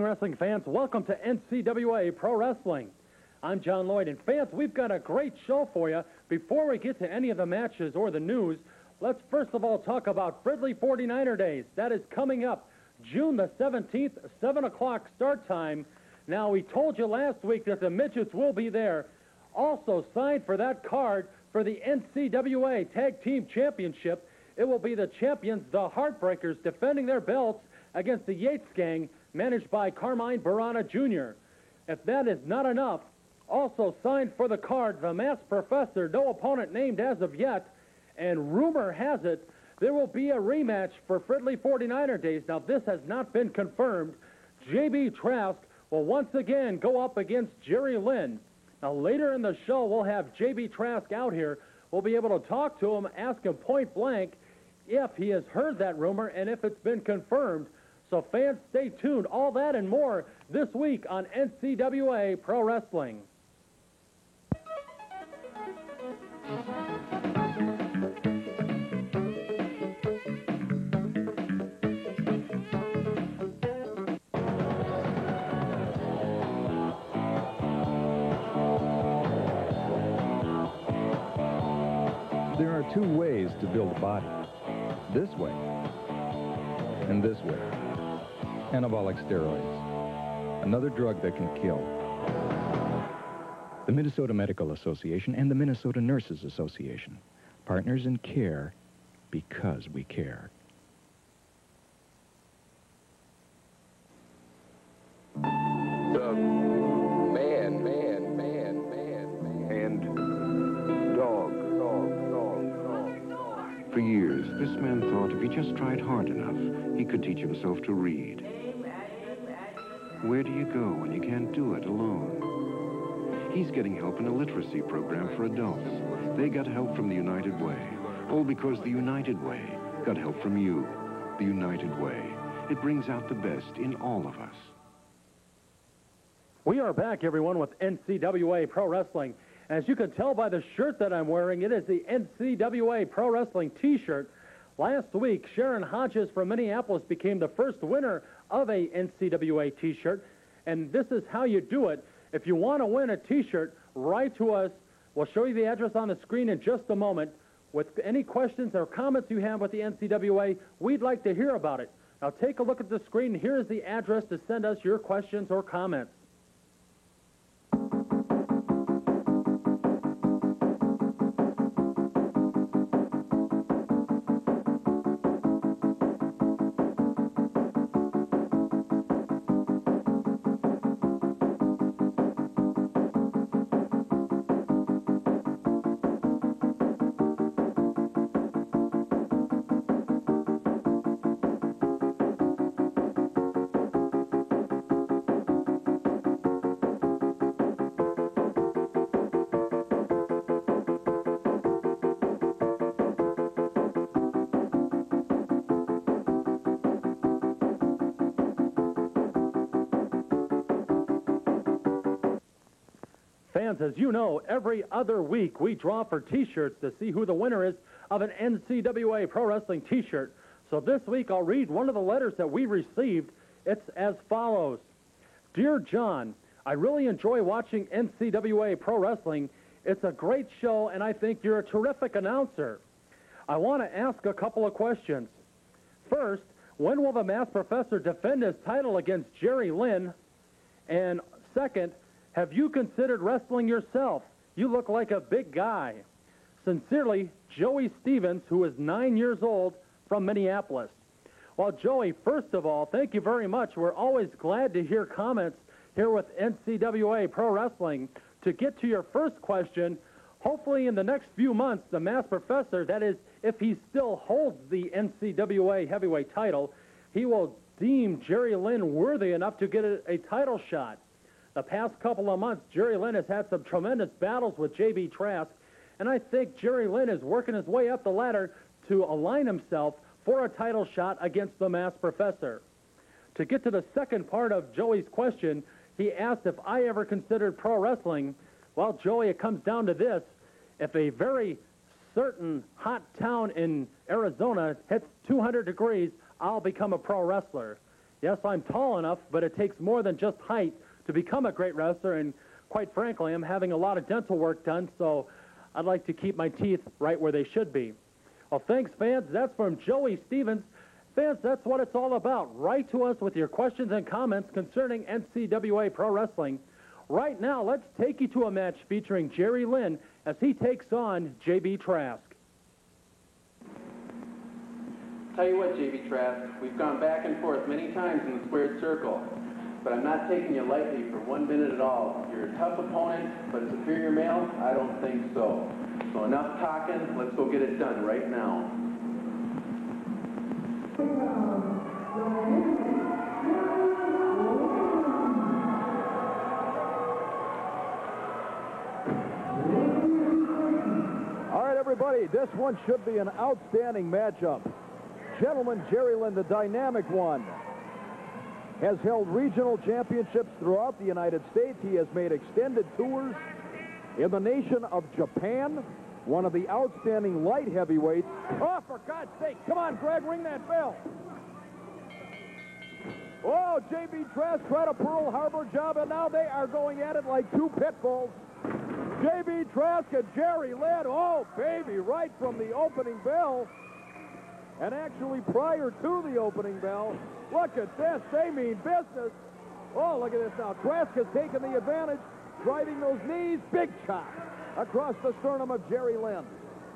wrestling fans. Welcome to NCWA Pro Wrestling. I'm John Lloyd, and fans, we've got a great show for you. Before we get to any of the matches or the news, let's first of all talk about Fridley 49er Days. That is coming up June the 17th, 7 o'clock start time. Now, we told you last week that the midgets will be there. Also signed for that card for the NCWA Tag Team Championship, it will be the champions, the Heartbreakers, defending their belts against the Yates Gang, managed by Carmine Barana Jr. If that is not enough, also signed for the card, the Masked Professor, no opponent named as of yet, and rumor has it there will be a rematch for Fridley 49er Days. Now, this has not been confirmed. J.B. Trask will once again go up against Jerry Lynn. Now, later in the show, we'll have J.B. Trask out here. We'll be able to talk to him, ask him point blank if he has heard that rumor and if it's been confirmed. So fans, stay tuned. All that and more this week on NCWA Pro Wrestling. There are two ways to build a body. This way and this way. Anabolic steroids, another drug that can kill. The Minnesota Medical Association and the Minnesota Nurses Association. Partners in care because we care. For years, this man thought if he just tried hard enough, he could teach himself to read. Where do you go when you can't do it alone? He's getting help in a literacy program for adults. They got help from the United Way. All because the United Way got help from you. The United Way. It brings out the best in all of us. We are back, everyone, with NCWA Pro Wrestling. As you can tell by the shirt that I'm wearing, it is the NCWA Pro Wrestling t-shirt. Last week, Sharon Hodges from Minneapolis became the first winner of a NCWA t-shirt, and this is how you do it. If you want to win a t-shirt, write to us. We'll show you the address on the screen in just a moment. With any questions or comments you have with the NCWA, we'd like to hear about it. Now take a look at the screen. Here is the address to send us your questions or comments. Fans, as you know, every other week we draw for t-shirts to see who the winner is of an NCWA Pro Wrestling t-shirt. So this week I'll read one of the letters that we received. It's as follows. Dear John, I really enjoy watching NCWA Pro Wrestling. It's a great show, and I think you're a terrific announcer. I want to ask a couple of questions. First, when will the Masked Professor defend his title against Jerry Lynn? And second, have you considered wrestling yourself? You look like a big guy. Sincerely, Joey Stevens, who is 9 years old, from Minneapolis. Well, Joey, first of all, thank you very much. We're always glad to hear comments here with NCWA Pro Wrestling. To get to your first question, hopefully in the next few months, the Masked Professor, that is, if he still holds the NCWA heavyweight title, he will deem Jerry Lynn worthy enough to get a title shot. The past couple of months, Jerry Lynn has had some tremendous battles with J.B. Trask, and I think Jerry Lynn is working his way up the ladder to align himself for a title shot against the Masked Professor. To get to the second part of Joey's question, he asked if I ever considered pro wrestling. Well, Joey, it comes down to this. If a very certain hot town in Arizona hits 200 degrees, I'll become a pro wrestler. Yes, I'm tall enough, but it takes more than just height to become a great wrestler, and quite frankly, I'm having a lot of dental work done, so I'd like to keep my teeth right where they should be. Well, thanks, fans. That's from Joey Stevens. Fans, that's what it's all about. Write to us with your questions and comments concerning NCAA Pro Wrestling. Right now, let's take you to a match featuring Jerry Lynn as he takes on J.B. Trask. Tell you what, J.B. Trask, we've gone back and forth many times in the squared circle, but I'm not taking you lightly for 1 minute at all. You're a tough opponent, but a superior male? I don't think so. So enough talking, let's go get it done right now. All right, everybody, this one should be an outstanding matchup. Gentleman Jerry Lynn, the dynamic one, has held regional championships throughout the United States. He has made extended tours in the nation of Japan, one of the outstanding light heavyweights. Oh, for God's sake, come on, Greg, ring that bell. Oh, J.B. Trask tried a Pearl Harbor job, and now they are going at it like two pit bulls. J.B. Trask and Jerry Lynn, oh, baby, right from the opening bell. And actually, prior to the opening bell, look at this. They mean business. Oh, look at this now. Trask has taken the advantage, driving those knees. Big chop across the sternum of Jerry Lynn.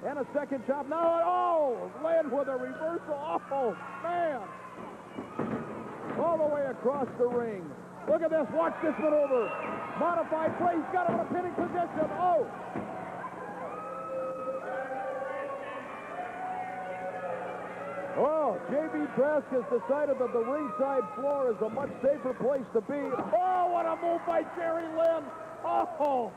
And a second chop. Now, oh, Lynn with a reversal. Oh, man. All the way across the ring. Look at this. Watch this maneuver. Modified play. He's got him in a pinning position. Oh. Oh, J.B. Trask has decided that the ringside floor is a much safer place to be. Oh, what a move by Jerry Lynn. Oh,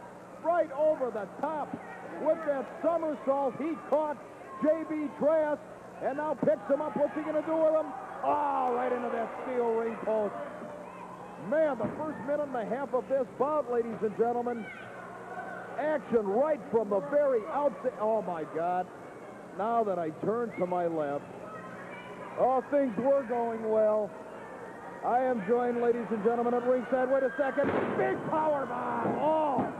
right over the top. With that somersault, he caught J.B. Trask and now picks him up. What's he going to do with him? Oh, right into that steel ring post. Man, the first minute and a half of this bout, ladies and gentlemen, action right from the very outset. Oh, my God. Now that I turn to my left, oh, things were going well. I am joined, ladies and gentlemen, at ringside. Wait a second. Big power bomb. Oh.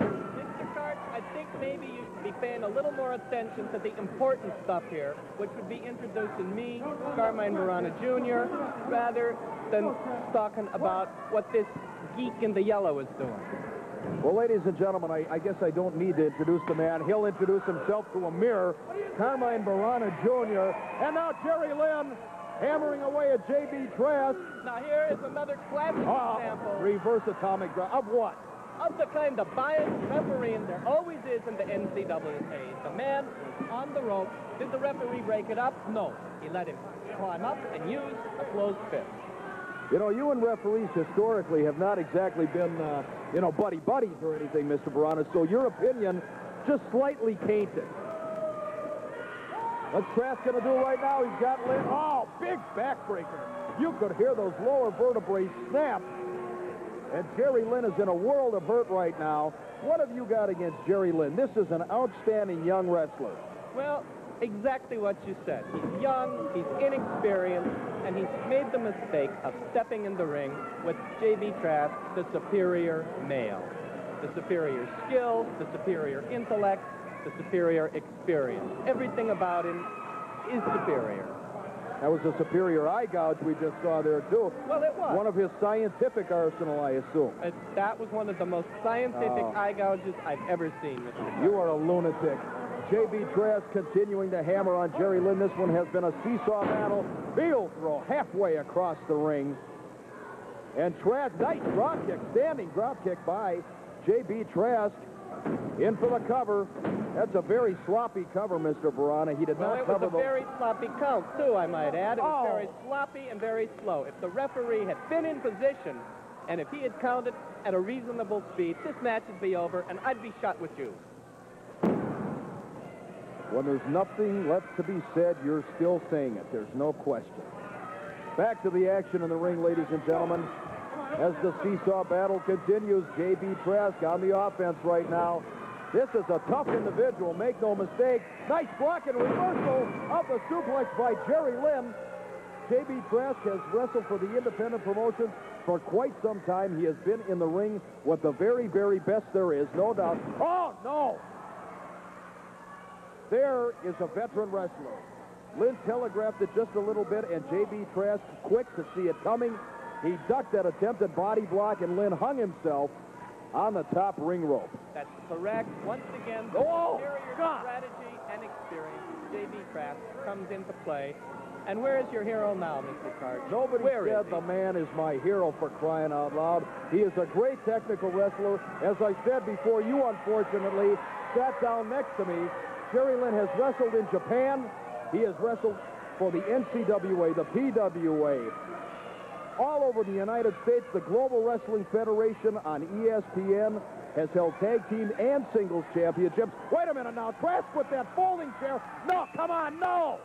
Mr. Cart, I think maybe you should be paying a little more attention to the important stuff here, which would be introducing me, Carmine Burana Jr., rather than talking about what this geek in the yellow is doing. Well, ladies and gentlemen, I guess I don't need to introduce the man. He'll introduce himself to a mirror. Carmine Burana Jr. And now Jerry Lynn hammering away at J.B. Trask. Now here is another classic example. Reverse atomic drop. Of what? Of the kind of biased refereeing there always is in the NCAA. The man on the rope. Did the referee break it up? No. He let him climb up and use a closed fist. You know, you and referees historically have not exactly been, buddy-buddies or anything, Mr. Burana, so your opinion just slightly tainted. What's Trask going to do right now? He's got Lynn. Oh, big backbreaker. You could hear those lower vertebrae snap. And Jerry Lynn is in a world of hurt right now. What have you got against Jerry Lynn? This is an outstanding young wrestler. Well, exactly what you said. He's young, he's inexperienced, and he's made the mistake of stepping in the ring with J.B. Trask, the superior male. The superior skill, the superior intellect, the superior experience. Everything about him is superior. That was a superior eye gouge we just saw there, too. Well, it was. One of his scientific arsenal, I assume. That was one of the most scientific eye gouges I've ever seen, Mr. Clark. You are a lunatic. J.B. Trask continuing to hammer on Jerry Lynn. This one has been a seesaw battle. Heel throw halfway across the ring. And Trask, nice drop kick, standing drop kick by J.B. Trask. In for the cover. That's a very sloppy cover, Mr. Burana. He did not cover the... It was a very sloppy count, too, I might add. It was very sloppy and very slow. If the referee had been in position, and if he had counted at a reasonable speed, this match would be over, and I'd be shot with you. When there's nothing left to be said, you're still saying it. There's no question. Back to the action in the ring, ladies and gentlemen. As the seesaw battle continues, J.B. Trask on the offense right now. This is a tough individual, make no mistake. Nice block and reversal of the suplex by Jerry Lynn. J.B. Trask has wrestled for the independent promotions for quite some time. He has been in the ring with the very, very best there is, no doubt. Oh, no! There is a veteran wrestler. Lynn telegraphed it just a little bit, and J.B. Trask, quick to see it coming. He ducked that attempted body block, and Lynn hung himself on the top ring rope. That's correct. Once again, the superior strategy and experience of J.B. Trask comes into play. And where is your hero now, Mr. Cart? Nobody said the man is my hero, for crying out loud. He is a great technical wrestler. As I said before, you unfortunately sat down next to me. Jerry Lynn has wrestled in Japan. He has wrestled for the NCWA, the PWA, all over the United States. The Global Wrestling Federation on ESPN has held tag team and singles championships. Wait a minute now. Trask with that folding chair. No, come on, no!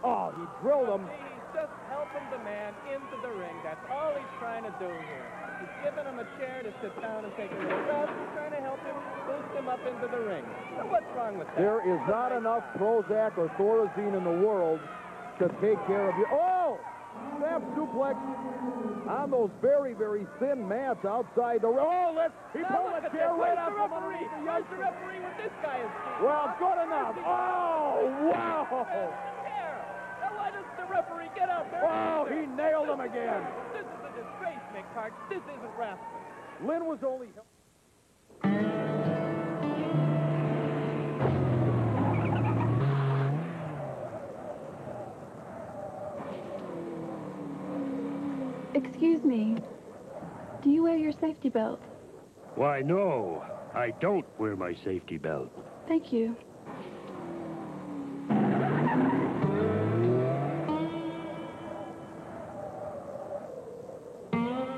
Oh, he drilled him. He's just helping the man into the ring. That's all he's trying to do here. He's giving him a chair to sit down and take a little rest. He's trying to help him, boost him up into the ring. So what's wrong with that? There is not enough Prozac or Thorazine in the world to take care of you. Oh! Snap suplex on those very, very thin mats outside the ring. Oh, he pulled the chair right out from underneath the Where's the referee when this guy is cheating? Well, good enough. Oh, wow! Why does the referee get out there? Oh, he nailed him again. This is a disgrace, Mick Hart. This isn't wrestling. Lynn was only... Excuse me. Do you wear your safety belt? Why, no. I don't wear my safety belt. Thank you.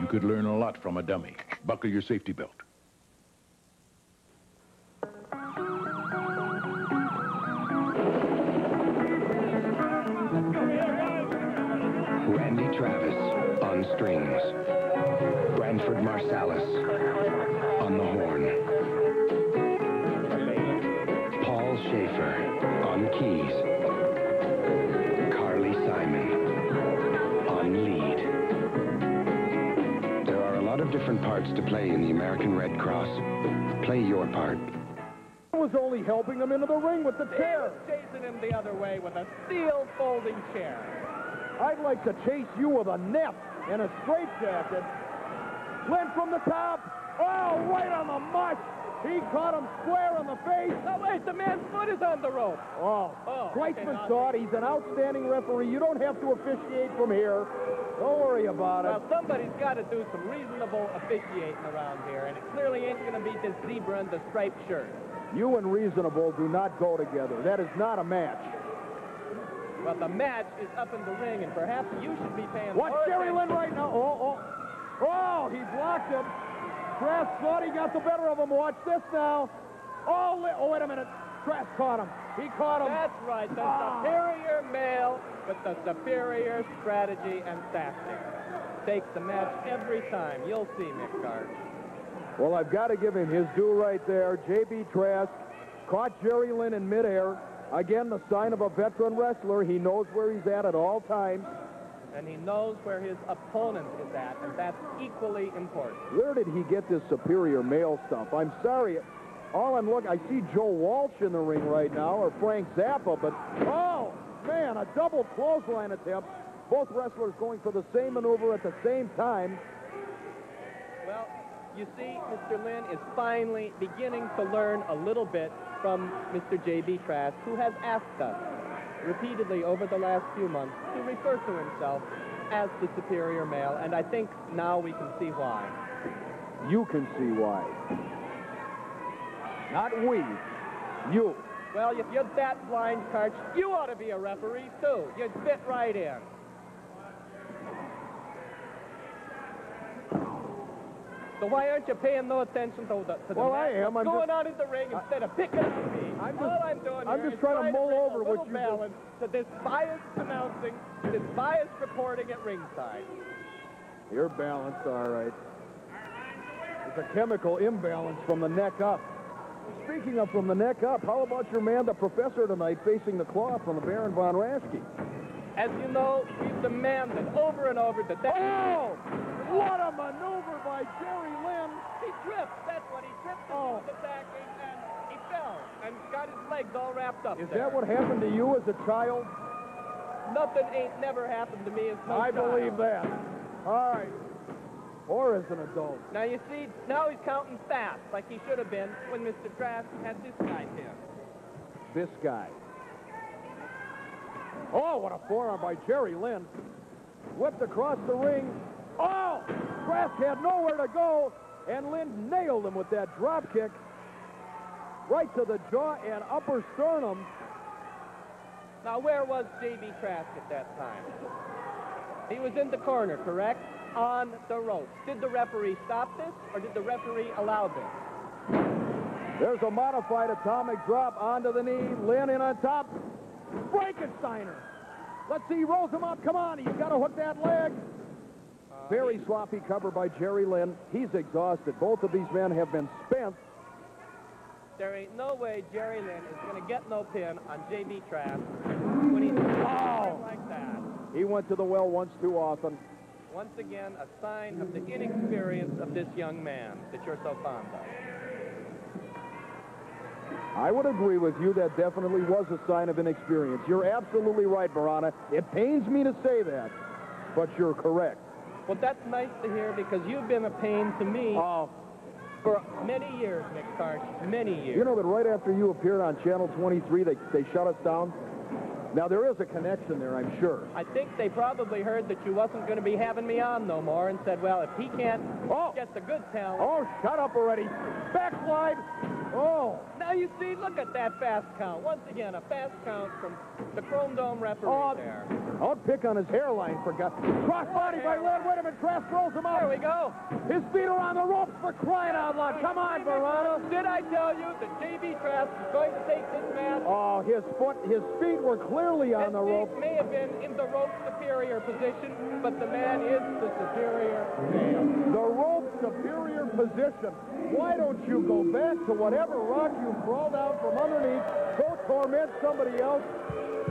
You could learn a lot from a dummy. Buckle your safety belt. Randy Travis on strings. Branford Marsalis on the horn. Paul Schaefer on keys. Carly Simon on lead. There are a lot of different parts to play in the American Red Cross. Play your part. I was only helping him into the ring with the chair. Chasing him the other way with a steel folding chair. I'd like to chase you with a net and a straitjacket. Lynn from the top. Oh, right on the mush. He caught him square in the face. Oh, wait, the man's foot is on the rope. Oh, Kreitzman saw it. He's an outstanding referee. You don't have to officiate from here. Don't worry about it. Well, somebody's got to do some reasonable officiating around here, and it clearly ain't going to be this zebra and the striped shirt. You and reasonable do not go together. That is not a match. Well, the match is up in the ring, and perhaps you should be paying Watch more Jerry attention. Lynn right now. Oh, he blocked him. Trask thought he got the better of him. Watch this now. Oh, wait a minute. Trask caught him. He caught him. That's right. The superior male with the superior strategy and tactics. Takes the match every time. You'll see, Mick Hart. Well, I've got to give him his due right there. J.B. Trask caught Jerry Lynn in midair. Again, the sign of a veteran wrestler. He knows where he's at all times. And he knows where his opponent is at, and that's equally important. Where did he get this superior male stuff? I'm sorry. I see Joe Walsh in the ring right now, or Frank Zappa, but, oh, man, a double clothesline attempt. Both wrestlers going for the same maneuver at the same time. Well, you see, Mr. Lynn is finally beginning to learn a little bit from Mr. J.B. Trask, who has asked us repeatedly over the last few months to refer to himself as the superior male, and I think now we can see why. You can see why. Not we. You. Well, if you're that blind, Karch, you ought to be a referee, too. You'd fit right in. So why aren't you paying no attention to the Well, I match? am. What's going on in the ring instead of picking at me? All I'm doing I'm here just is trying to mull bring over a what little you balance to this biased announcing, this biased reporting at ringside. You're balanced, all right. It's a chemical imbalance from the neck up. Speaking of from the neck up, how about your man, the professor, tonight, facing the claw from the Baron von Raschke? As you know, he's demanded over and over that... Oh! What a maneuver by Jerry Lynn! He tripped. That's what he tripped as he was attacking, and he fell and got his legs all wrapped up. Is there. that what happened to you as a child? Nothing ain't never happened to me as no I child. believe that. All right. Or as an adult. Now, you see, now he's counting fast, like he should have been when Mr. Trask had this guy pinned. This guy. Oh, what a forearm by Jerry Lynn. Whipped across the ring. Oh! Trask had nowhere to go, and Lynn nailed him with that drop kick. Right to the jaw and upper sternum. Now, where was J.B. Trask at that time? He was in the corner, correct? On the ropes. Did the referee stop this, or did the referee allow this? There's a modified atomic drop onto the knee. Lynn in on top. Frankensteiner. Let's see, he rolls him up. Come on, he's got to hook that leg. Very sloppy cover by Jerry Lynn. He's exhausted. Both of these men have been spent. There ain't no way Jerry Lynn is going to get no pin on J.B. Trask when he's like that. He went to the well once too often. Once again, a sign of the inexperience of this young man that you're so fond of. I would agree with you. That definitely was a sign of inexperience. You're absolutely right, Barana. It pains me to say that, but you're correct. Well, that's nice to hear because you've been a pain to me for many years, Nick Karch, many years. You know that right after you appeared on Channel 23, they shut us down? Now, there is a connection there, I'm sure. I think they probably heard that you wasn't going to be having me on no more and said, well, if he can't get the good talent... Oh, shut up already. Backslide. Oh. Now you see, look at that fast count. Once again, a fast count from the Chrome Dome referee there. I'll pick on his hairline for God. Crossbody by Lynn. Wait a minute. Trask throws him out. There we go. His feet are on the ropes for crying out loud. Come on, Barana. Did I tell you that J.B. Trask is going to take this match? Oh, his feet were clearly on the ropes. His feet may have been in the rope superior position, but the man is the superior man. The rope superior position. Why don't you go back to whatever rock you crawled out from underneath, go torment somebody else?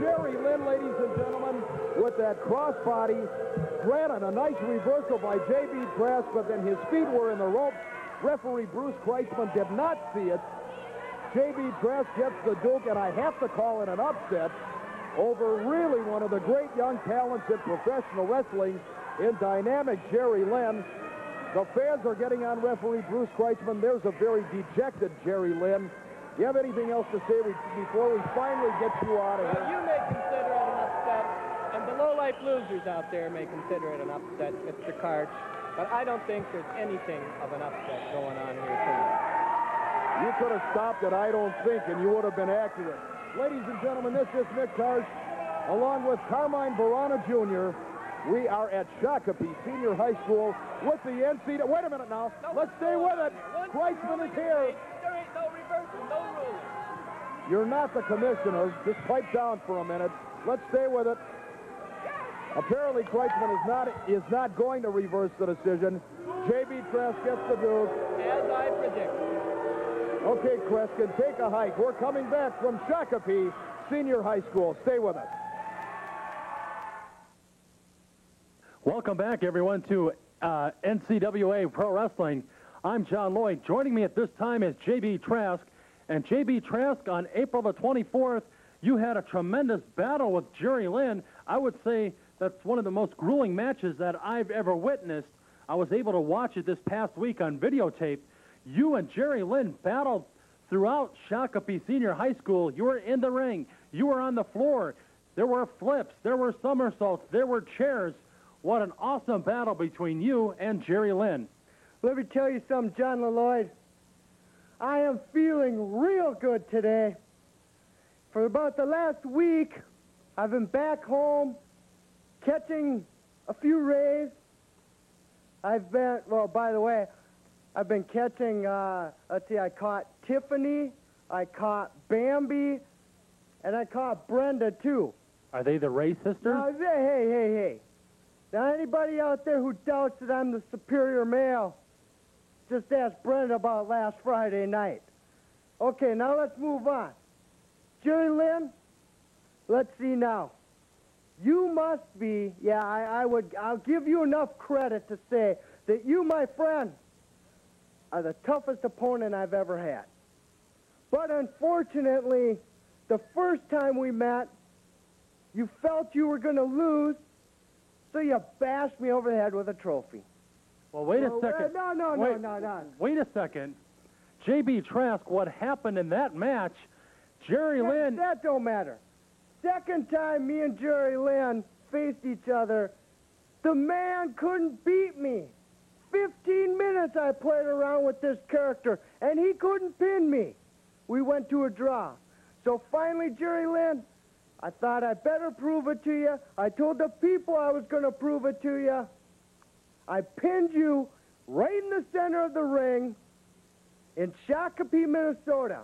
Jerry Lynn, ladies and gentlemen, with that crossbody, granted a nice reversal by J.B. Trask, but then his feet were in the ropes. Referee Bruce Kreitzman did not see it. J.B. Trask gets the Duke, and I have to call it an upset over really one of the great young talents in professional wrestling in dynamic Jerry Lynn. The fans are getting on referee Bruce Kreitzman. There's a very dejected Jerry Lynn. Do you have anything else to say before we finally get you out of here? Well, you may consider it an upset, and the low-life losers out there may consider it an upset, Mr. Karch, but I don't think there's anything of an upset going on here tonight. You could have stopped it, I don't think, and you would have been accurate. Ladies and gentlemen, this is Nick Karch, along with Carmine Barana Jr. We are at Shakopee Senior High School with the NCAA. Wait a minute now. Let's stay with it. Kreitzman is here. There ain't no reversal, no ruling. You're not the commissioner. Just pipe down for a minute. Let's stay with it. Apparently, Kreitzman is not going to reverse the decision. J.B. Trask gets the Duke. As I predicted. Okay, Kreskin, take a hike. We're coming back from Shakopee Senior High School. Stay with us. Welcome back, everyone, to NCAA Pro Wrestling. I'm John Lloyd. Joining me at this time is J.B. Trask. And J.B. Trask, on April the 24th, you had a tremendous battle with Jerry Lynn. I would say that's one of the most grueling matches that I've ever witnessed. I was able to watch it this past week on videotape. You and Jerry Lynn battled throughout Shakopee Senior High School. You were in the ring. You were on the floor. There were flips. There were somersaults. There were chairs. What an awesome battle between you and Jerry Lynn. Let me tell you something, John Lloyd. I am feeling real good today. For about the last week, I've been back home catching a few rays. I've been, well, by the way, I've been catching, let's see, I caught Tiffany, I caught Bambi, and I caught Brenda, too. Are they the Ray sisters? Now, hey. Now, anybody out there who doubts that I'm the superior male, just ask Brenda about last Friday night. Okay, now let's move on. Jerry Lynn, let's see now. You must be, I'll give you enough credit to say that you, my friend, are the toughest opponent I've ever had. But unfortunately, the first time we met, you felt you were going to lose, so you bashed me over the head with a trophy. Well, wait a second. No. Wait a second. J.B. Trask, what happened in that match, Jerry Lynn... That don't matter. Second time me and Jerry Lynn faced each other, the man couldn't beat me. 15 minutes I played around with this character, and he couldn't pin me. We went to a draw. So finally, Jerry Lynn, I thought I'd better prove it to you. I told the people I was going to prove it to you. I pinned you right in the center of the ring in Shakopee, Minnesota.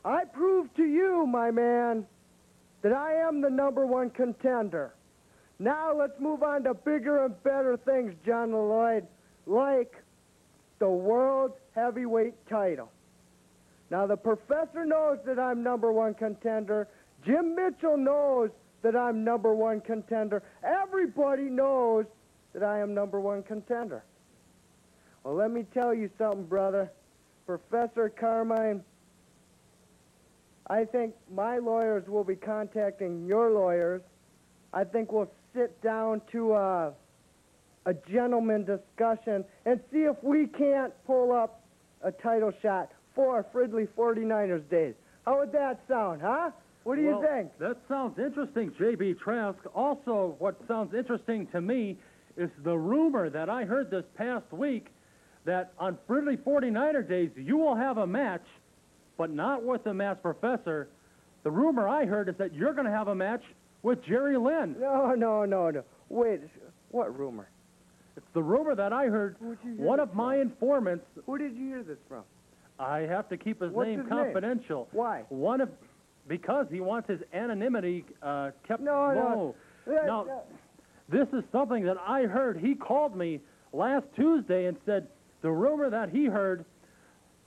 I proved to you, my man, that I am the #1 contender. Now let's move on to bigger and better things, John Lloyd, like the world heavyweight title. Now the professor knows that I'm #1 contender. Jim Mitchell knows that I'm #1 contender. Everybody knows that I am #1 contender. Well, let me tell you something, brother. Professor Carmine, I think my lawyers will be contacting your lawyers. I think we'll sit down to a gentleman discussion and see if we can't pull up a title shot for Fridley 49ers days. How would that sound, huh? What do you think? That sounds interesting, J.B. Trask. Also, what sounds interesting to me is the rumor that I heard this past week that on Fridley 49er days, you will have a match, but not with the Masked Professor. The rumor I heard is that you're going to have a match with Jerry Lynn. No. Wait, what rumor? It's the rumor that I heard. One of my informants... Who did you hear this from? I have to keep his What's name his confidential. Name? Why? Because he wants his anonymity kept low. No, this is something that I heard. He called me last Tuesday and said the rumor that he heard,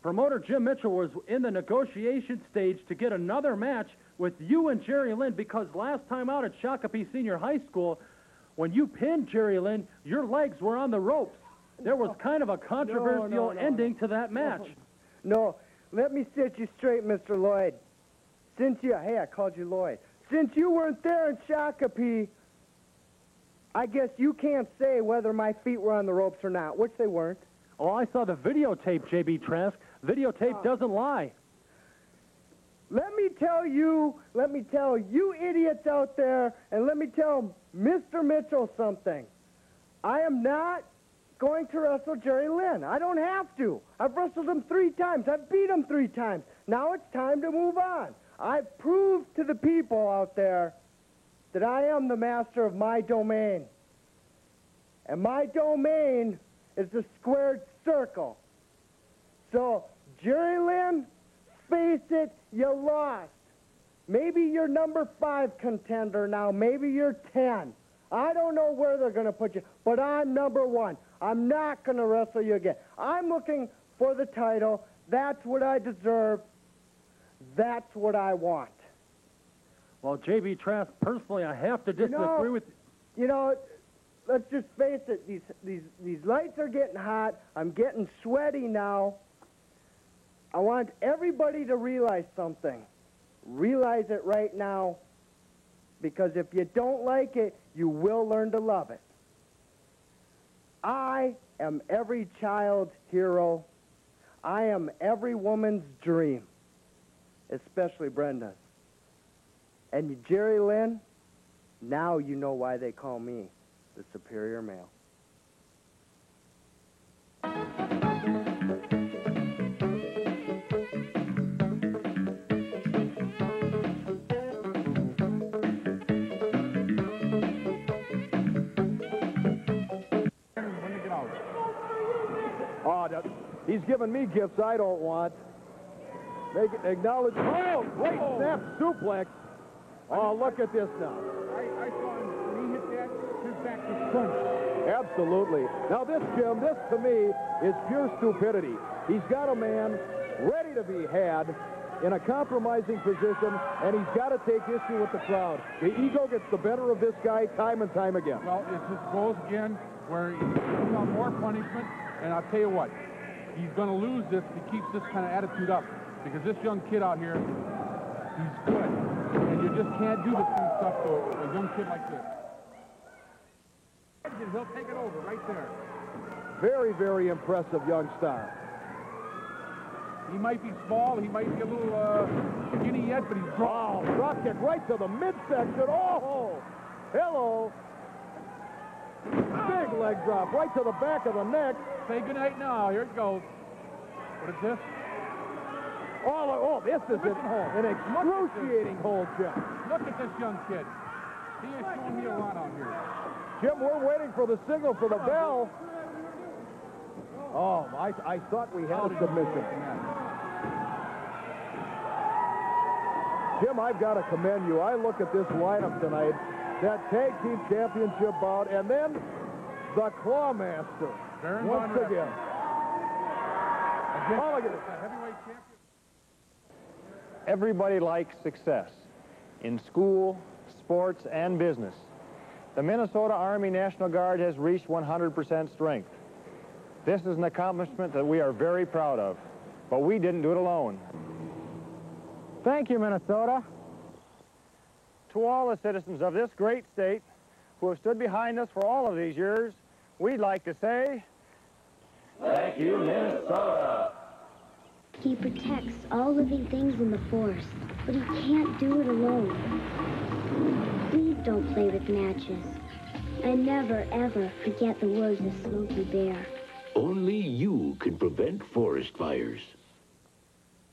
promoter Jim Mitchell was in the negotiation stage to get another match with you and Jerry Lynn, because last time out at Shakopee Senior High School, when you pinned Jerry Lynn, your legs were on the ropes. There was kind of a controversial ending to that match. No, let me set you straight, Mr. Lloyd. I called you Lloyd. Since you weren't there in Shakopee, I guess you can't say whether my feet were on the ropes or not, which they weren't. Oh, I saw the videotape, J.B. Trask. Videotape doesn't lie. Let me tell you idiots out there, and let me tell Mr. Mitchell something. I am not going to wrestle Jerry Lynn. I don't have to. I've wrestled him 3 times. I've beat him 3 times. Now it's time to move on. I've proved to the people out there that I am the master of my domain. And my domain is the squared circle. So, Jerry Lynn, face it, you lost. Maybe you're #5 contender now. Maybe you're 10. I don't know where they're going to put you, but I'm #1. I'm not going to wrestle you again. I'm looking for the title. That's what I deserve. That's what I want. Well, J.B. Trask, personally, I have to disagree with you. You know, let's just face it. These lights are getting hot. I'm getting sweaty now. I want everybody to realize something. Realize it right now, because if you don't like it, you will learn to love it. I am every child's hero. I am every woman's dream, especially Brenda's. And Jerry Lynn, now you know why they call me the superior male. He's giving me gifts I don't want. Acknowledge. Oh, great snap suplex. Oh, look at this now. I saw him when he hit that, his back was crunched. Absolutely. Now this, Jim, this to me is pure stupidity. He's got a man ready to be had in a compromising position, and he's got to take issue with the crowd. The ego gets the better of this guy time and time again. Well, it just goes again where he's going to more punishment, and I'll tell you what, he's going to lose this if he keeps this kind of attitude up, because this young kid out here, he's good, and you just can't do this kind of stuff to a young kid like this. He'll take it over right there. Very, very impressive young star. He might be small, he might be a little skinny yet, but he's strong. Oh, drop kick right to the midsection. Oh, hello. Big leg drop right to the back of the neck. Say goodnight now. Here it goes. What is this? Oh, this is an excruciating hold, Jim. Look at this young kid. He is showing me a lot out here. Jim, we're waiting for the signal for the bell. Oh, I thought we had a submission. Jim, I've got to commend you. I look at this lineup tonight, that tag team championship bout, and then the Clawmaster once again. Oh, look at this. Heavyweight champion. Everybody likes success in school, sports, and business. The Minnesota Army National Guard has reached 100% strength. This is an accomplishment that we are very proud of, but we didn't do it alone. Thank you, Minnesota. To all the citizens of this great state who have stood behind us for all of these years, we'd like to say, thank you, Minnesota. He protects all living things in the forest, but he can't do it alone. Please don't play with matches. And never, ever forget the words of Smokey Bear. Only you can prevent forest fires.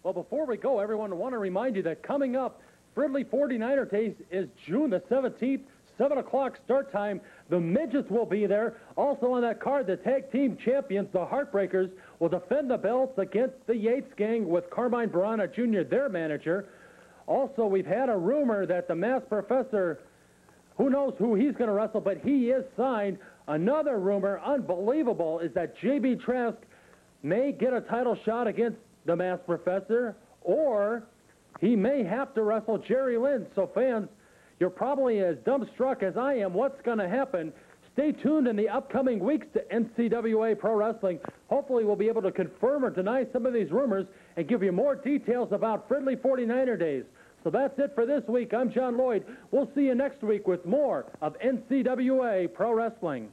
Well, before we go, everyone, I want to remind you that coming up, Fridley 49er Days is June the 17th, 7 o'clock start time. The Midgets will be there. Also on that card, the tag team champions, the Heartbreakers, will defend the belts against the Yates Gang with Carmine Barana Jr., their manager. Also, we've had a rumor that the Masked Professor, who knows who he's going to wrestle, but he is signed. Another rumor, unbelievable, is that J.B. Trask may get a title shot against the Masked Professor, or he may have to wrestle Jerry Lynn. So fans, you're probably as dumbstruck as I am. What's going to happen? Stay tuned in the upcoming weeks to NCWA Pro Wrestling. Hopefully we'll be able to confirm or deny some of these rumors and give you more details about Fridley 49er Days. So that's it for this week. I'm John Lloyd. We'll see you next week with more of NCWA Pro Wrestling.